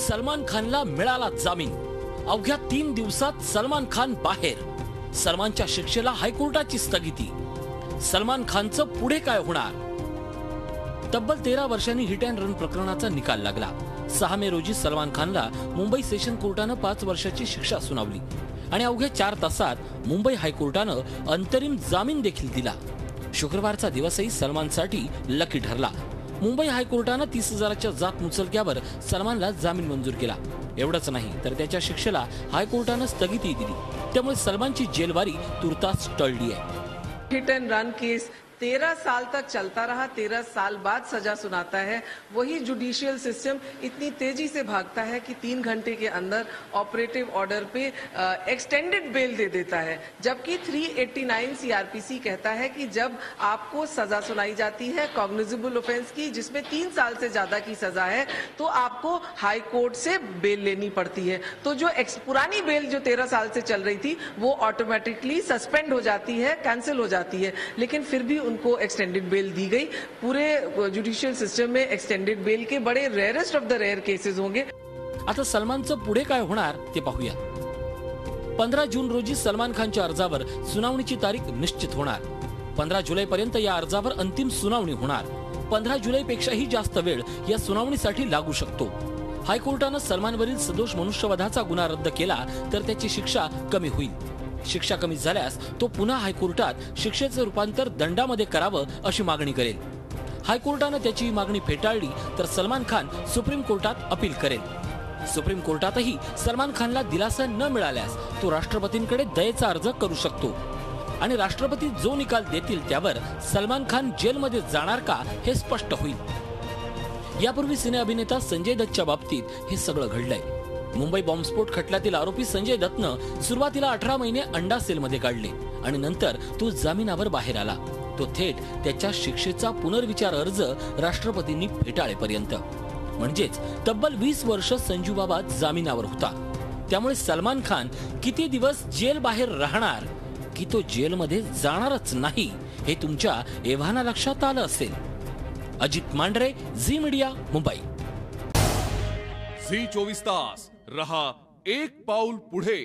सलमान खानला मिळाला जामीन। अवघ्या 3 दिवसात सलमान खान बाहेर। सलमानच्या शिक्षेला हायकोर्टाची स्थगिती। सलमान खानचं पुढे काय होणार? तब्बल 13 वर्षांनी हिट अँड रन प्रकरणाचा निकाल लागला। 6 मे रोजी सलमान खानला मुंबई सेशन कोर्टानं 5 वर्षाची शिक्षा सुनावली आणि अवघ्या 4 तासात मुंबई हायकोर्टानं अंतरिम जामीन देखील दिला। शुक्रवारचा दिवसही सलमानसाठी लकी ठरला। मुंबई हायकोर्टानं 30,000च्या जात मुचलक्यावर सलमानला जामीन मंजूर केला। एवढंच नाही तर त्याच्या शिक्षेला हायकोर्टानं स्थगिती दिली। त्यामुळे सलमानची जेलवारी तुर्तास टळली आहे। हिट एंड रन केस 13 साल तक चलता रहा, 13 साल बाद सजा सुनाता है। वही जुडिशियल सिस्टम इतनी तेजी से भागता है कि 3 घंटे के अंदर ऑपरेटिव ऑर्डर पे एक्सटेंडेड बेल दे देता है, जबकि 389 सीआरपीसी कहता है कि जब आपको सजा सुनाई जाती है कॉग्निजेबल ऑफेंस की जिसमें 3 साल से ज्यादा की सजा है तो आपको हाई कोर्ट से बेल लेनी पड़ती है। तो जो पुरानी बेल जो 13 साल से चल रही थी वो ऑटोमेटिकली सस्पेंड हो जाती है, कैंसिल हो जाती है, लेकिन फिर भी उनको एक्सटेंडेड बेल दी गई। पूरे जुडिशियल सिस्टम में एक्सटेंडेड बेल के बड़े rarest of the rare cases होंगे। आता सलमानचं पुढे काय होणार ते पाहूया। 15 जून रोजी सलमान खानच्या अर्जावर सुनावणीची तारीख निश्चित होणार। 15 जुलैपर्यंत या अर्जावर अंतिम सुनावणी होणार। 15 जुलैपेक्षाही जास्त वेळ या सुनावणीसाठी लागू शकतो। हायकोर्टानं सलमानवरील सदोष मनुष्यवधाचा गुन्हा रद्द केला तर त्याची शिक्षा कमी होईल। शिक्षा कमी झाल्यास तो पुन्हा हायकोर्टात शिक्षेचे रूपांतर दंडामध्ये करावं अशी मागणी करेल। हायकोर्टानं त्याची मागणी फेटाळली तर सलमान खान सुप्रीम कोर्टात अपील करेल। सुप्रीम कोर्टातही सलमान खानला दिलासा न मिळाल्यास तो राष्ट्रपतींकडे दयेचा अर्ज करू शकतो आणि राष्ट्रपती जो निकाल देतील त्यावर सलमान खान जेलमध्ये जाणार का हे स्पष्ट होईल। यापूर्वी सिने अभिनेता संजय दत्तच्या बाबतीत हे सगळं घडलंय। मुंबई बॉम्बस्फोट खटल्यातील आरोपी संजय दत्तनं सुरुवातीला 18 महिने अंडा सेलमध्ये काढले आणि नंतर तो जामिनावर बाहेर आला। तो थेट त्याच्या शिक्षेचा पुनर्विचार अर्ज राष्ट्रपतींनी फेटाळेपर्यंत, म्हणजेच तब्बल 20 वर्ष संजू बाबा जामिनावर होता। त्यामुळे सलमान खान किती दिवस जेल बाहेर राहणार की तो जेलमध्ये जाणारच नाही हे तुमच्या एव्हाना लक्षात आलं असेल। अजित मांढरे, झी मीडिया, मुंबई। झी 24 तास रहा एक पाऊल पुढे।